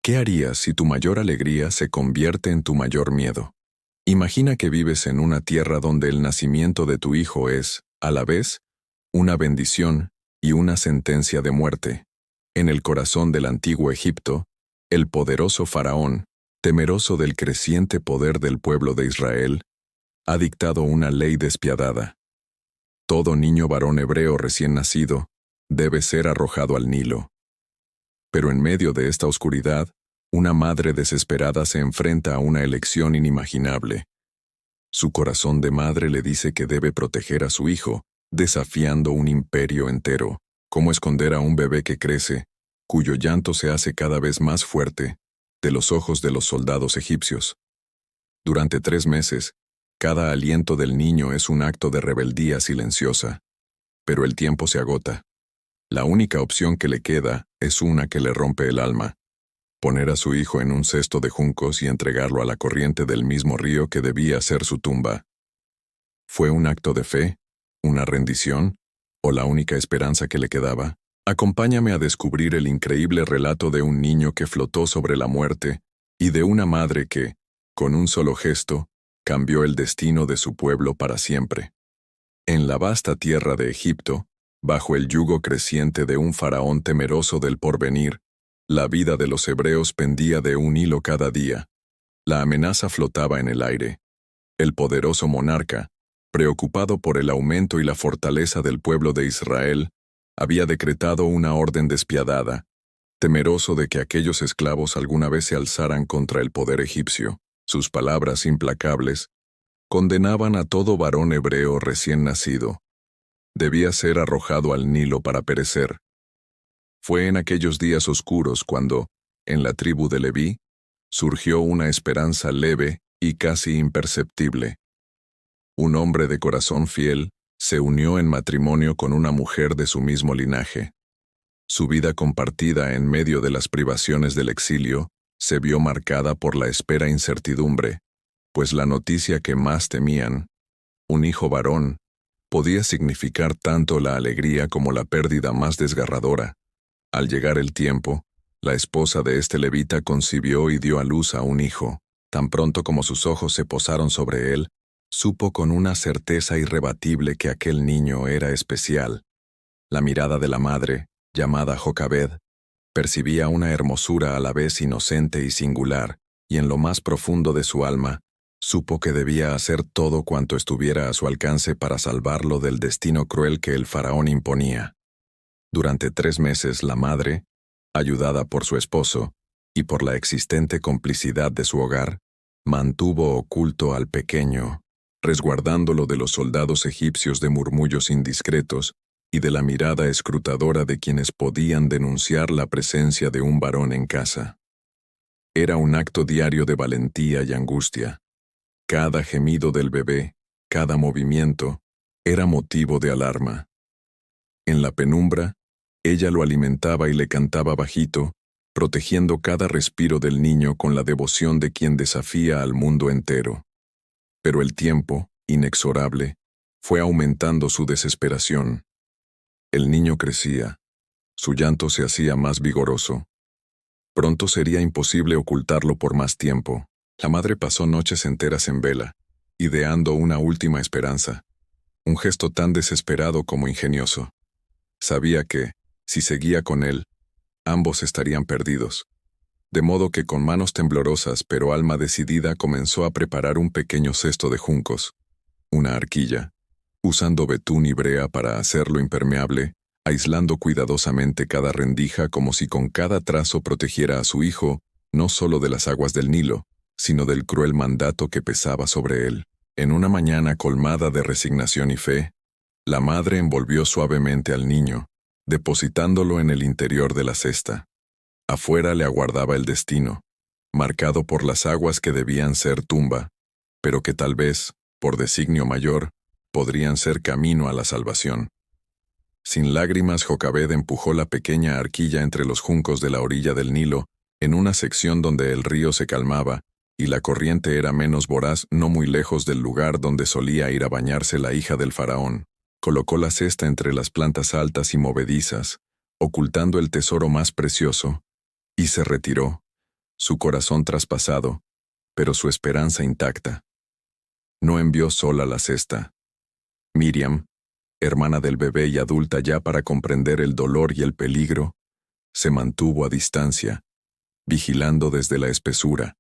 ¿Qué harías si tu mayor alegría se convierte en tu mayor miedo? Imagina que vives en una tierra donde el nacimiento de tu hijo es, a la vez, una bendición y una sentencia de muerte. En el corazón del antiguo Egipto, el poderoso faraón, temeroso del creciente poder del pueblo de Israel, ha dictado una ley despiadada. Todo niño varón hebreo recién nacido debe ser arrojado al Nilo. Pero en medio de esta oscuridad, una madre desesperada se enfrenta a una elección inimaginable. Su corazón de madre le dice que debe proteger a su hijo, desafiando un imperio entero. ¿Cómo esconder a un bebé que crece, cuyo llanto se hace cada vez más fuerte, de los ojos de los soldados egipcios? Durante 3 meses, cada aliento del niño es un acto de rebeldía silenciosa. Pero el tiempo se agota. La única opción que le queda es una que le rompe el alma: poner a su hijo en un cesto de juncos y entregarlo a la corriente del mismo río que debía ser su tumba. ¿Fue un acto de fe, una rendición, o la única esperanza que le quedaba? Acompáñame a descubrir el increíble relato de un niño que flotó sobre la muerte y de una madre que, con un solo gesto, cambió el destino de su pueblo para siempre. En la vasta tierra de Egipto, bajo el yugo creciente de un faraón temeroso del porvenir, la vida de los hebreos pendía de un hilo cada día. La amenaza flotaba en el aire. El poderoso monarca, preocupado por el aumento y la fortaleza del pueblo de Israel, había decretado una orden despiadada, temeroso de que aquellos esclavos alguna vez se alzaran contra el poder egipcio. Sus palabras implacables condenaban a todo varón hebreo recién nacido. Debía ser arrojado al Nilo para perecer. Fue en aquellos días oscuros cuando, en la tribu de Leví, surgió una esperanza leve y casi imperceptible. Un hombre de corazón fiel se unió en matrimonio con una mujer de su mismo linaje. Su vida compartida en medio de las privaciones del exilio se vio marcada por la espera e incertidumbre, pues la noticia que más temían, un hijo varón, podía significar tanto la alegría como la pérdida más desgarradora. Al llegar el tiempo, la esposa de este levita concibió y dio a luz a un hijo. Tan pronto como sus ojos se posaron sobre él, supo con una certeza irrebatible que aquel niño era especial. La mirada de la madre, llamada Jocabed, percibía una hermosura a la vez inocente y singular, y en lo más profundo de su alma, supo que debía hacer todo cuanto estuviera a su alcance para salvarlo del destino cruel que el faraón imponía. Durante 3 meses la madre, ayudada por su esposo y por la existente complicidad de su hogar, mantuvo oculto al pequeño, resguardándolo de los soldados egipcios de murmullos indiscretos y de la mirada escrutadora de quienes podían denunciar la presencia de un varón en casa. Era un acto diario de valentía y angustia. Cada gemido del bebé, cada movimiento, era motivo de alarma. En la penumbra, ella lo alimentaba y le cantaba bajito, protegiendo cada respiro del niño con la devoción de quien desafía al mundo entero. Pero el tiempo, inexorable, fue aumentando su desesperación. El niño crecía. Su llanto se hacía más vigoroso. Pronto sería imposible ocultarlo por más tiempo. La madre pasó noches enteras en vela, ideando una última esperanza, un gesto tan desesperado como ingenioso. Sabía que, si seguía con él, ambos estarían perdidos. De modo que con manos temblorosas pero alma decidida comenzó a preparar un pequeño cesto de juncos, una arquilla, usando betún y brea para hacerlo impermeable, aislando cuidadosamente cada rendija como si con cada trazo protegiera a su hijo, no solo de las aguas del Nilo, sino del cruel mandato que pesaba sobre él. En una mañana colmada de resignación y fe, la madre envolvió suavemente al niño, depositándolo en el interior de la cesta. Afuera le aguardaba el destino, marcado por las aguas que debían ser tumba, pero que tal vez, por designio mayor, podrían ser camino a la salvación. Sin lágrimas, Jocabed empujó la pequeña arquilla entre los juncos de la orilla del Nilo, en una sección donde el río se calmaba, y la corriente era menos voraz, no muy lejos del lugar donde solía ir a bañarse la hija del faraón. Colocó la cesta entre las plantas altas y movedizas, ocultando el tesoro más precioso, y se retiró, su corazón traspasado, pero su esperanza intacta. No envió sola la cesta. Miriam, hermana del bebé y adulta ya para comprender el dolor y el peligro, se mantuvo a distancia, vigilando desde la espesura.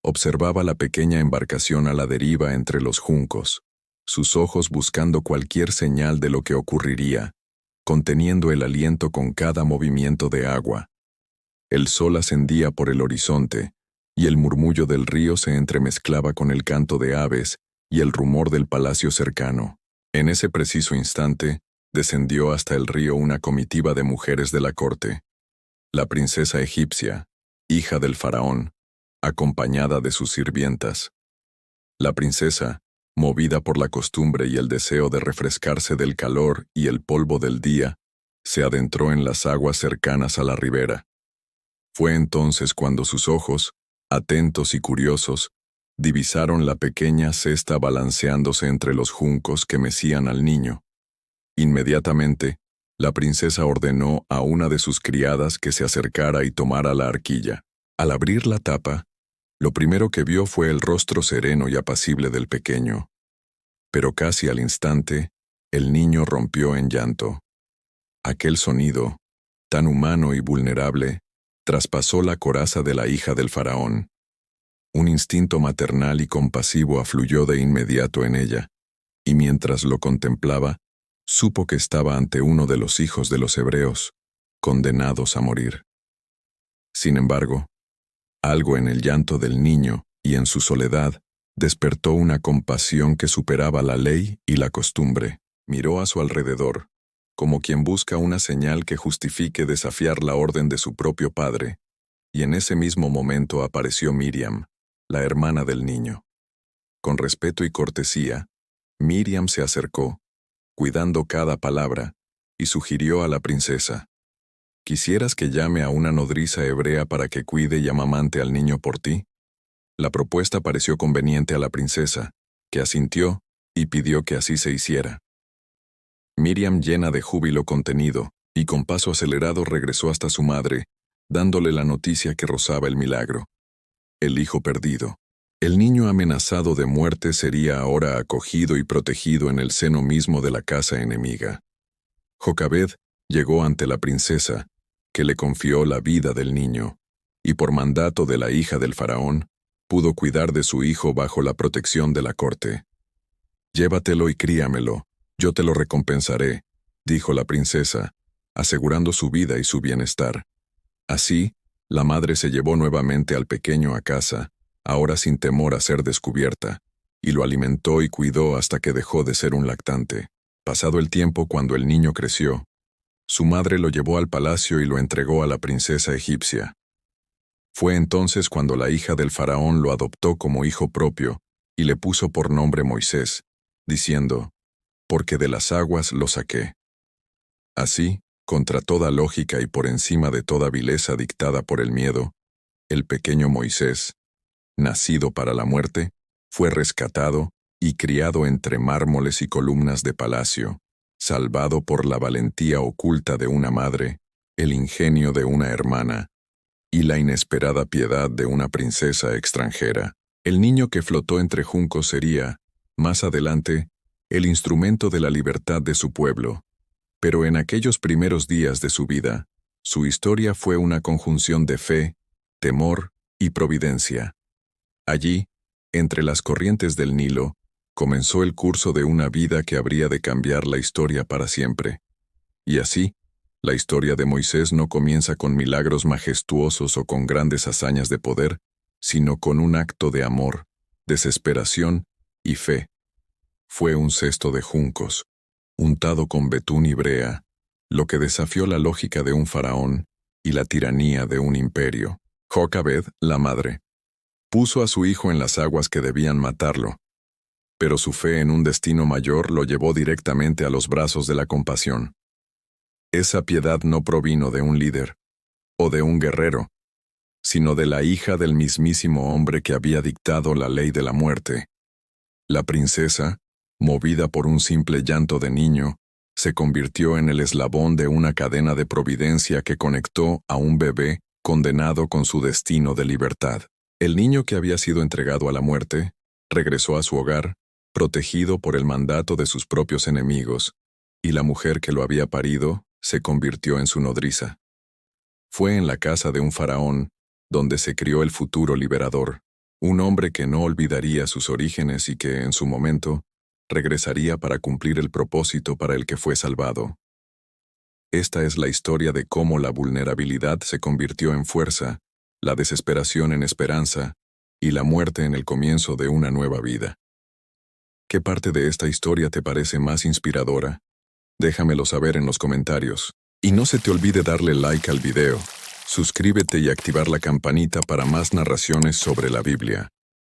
Observaba la pequeña embarcación a la deriva entre los juncos, sus ojos buscando cualquier señal de lo que ocurriría, conteniendo el aliento con cada movimiento de agua. El sol ascendía por el horizonte, y el murmullo del río se entremezclaba con el canto de aves y el rumor del palacio cercano. En ese preciso instante, descendió hasta el río una comitiva de mujeres de la corte. La princesa egipcia, hija del faraón, acompañada de sus sirvientas. La princesa, movida por la costumbre y el deseo de refrescarse del calor y el polvo del día, se adentró en las aguas cercanas a la ribera. Fue entonces cuando sus ojos, atentos y curiosos, divisaron la pequeña cesta balanceándose entre los juncos que mecían al niño. Inmediatamente, la princesa ordenó a una de sus criadas que se acercara y tomara la arquilla. Al abrir la tapa, lo primero que vio fue el rostro sereno y apacible del pequeño. Pero casi al instante, el niño rompió en llanto. Aquel sonido, tan humano y vulnerable, traspasó la coraza de la hija del faraón. Un instinto maternal y compasivo afluyó de inmediato en ella, y mientras lo contemplaba, supo que estaba ante uno de los hijos de los hebreos, condenados a morir. Sin embargo, algo en el llanto del niño y en su soledad despertó una compasión que superaba la ley y la costumbre. Miró a su alrededor, como quien busca una señal que justifique desafiar la orden de su propio padre, y en ese mismo momento apareció Miriam, la hermana del niño. Con respeto y cortesía, Miriam se acercó, cuidando cada palabra, y sugirió a la princesa: ¿quisieras que llame a una nodriza hebrea para que cuide y amamante al niño por ti? La propuesta pareció conveniente a la princesa, que asintió y pidió que así se hiciera. Miriam, llena de júbilo contenido, y con paso acelerado regresó hasta su madre, dándole la noticia que rozaba el milagro. El hijo perdido. El niño amenazado de muerte sería ahora acogido y protegido en el seno mismo de la casa enemiga. Jocabed llegó ante la princesa, que le confió la vida del niño, y por mandato de la hija del faraón, pudo cuidar de su hijo bajo la protección de la corte. «Llévatelo y críamelo, yo te lo recompensaré», dijo la princesa, asegurando su vida y su bienestar. Así, la madre se llevó nuevamente al pequeño a casa, ahora sin temor a ser descubierta, y lo alimentó y cuidó hasta que dejó de ser un lactante. Pasado el tiempo, cuando el niño creció, su madre lo llevó al palacio y lo entregó a la princesa egipcia. Fue entonces cuando la hija del faraón lo adoptó como hijo propio y le puso por nombre Moisés, diciendo: «Porque de las aguas lo saqué». Así, contra toda lógica y por encima de toda vileza dictada por el miedo, el pequeño Moisés, nacido para la muerte, fue rescatado y criado entre mármoles y columnas de palacio, salvado por la valentía oculta de una madre, el ingenio de una hermana y la inesperada piedad de una princesa extranjera. El niño que flotó entre juncos sería, más adelante, el instrumento de la libertad de su pueblo. Pero en aquellos primeros días de su vida, su historia fue una conjunción de fe, temor y providencia. Allí, entre las corrientes del Nilo, comenzó el curso de una vida que habría de cambiar la historia para siempre. Y así, la historia de Moisés no comienza con milagros majestuosos o con grandes hazañas de poder, sino con un acto de amor, desesperación y fe. Fue un cesto de juncos, untado con betún y brea, lo que desafió la lógica de un faraón y la tiranía de un imperio. Jocabed, la madre, puso a su hijo en las aguas que debían matarlo, pero su fe en un destino mayor lo llevó directamente a los brazos de la compasión. Esa piedad no provino de un líder o de un guerrero, sino de la hija del mismísimo hombre que había dictado la ley de la muerte. La princesa, movida por un simple llanto de niño, se convirtió en el eslabón de una cadena de providencia que conectó a un bebé condenado con su destino de libertad. El niño que había sido entregado a la muerte regresó a su hogar, protegido por el mandato de sus propios enemigos, y la mujer que lo había parido se convirtió en su nodriza. Fue en la casa de un faraón donde se crió el futuro liberador, un hombre que no olvidaría sus orígenes y que, en su momento, regresaría para cumplir el propósito para el que fue salvado. Esta es la historia de cómo la vulnerabilidad se convirtió en fuerza, la desesperación en esperanza y la muerte en el comienzo de una nueva vida. ¿Qué parte de esta historia te parece más inspiradora? Déjamelo saber en los comentarios. Y no se te olvide darle like al video, suscríbete y activar la campanita para más narraciones sobre la Biblia.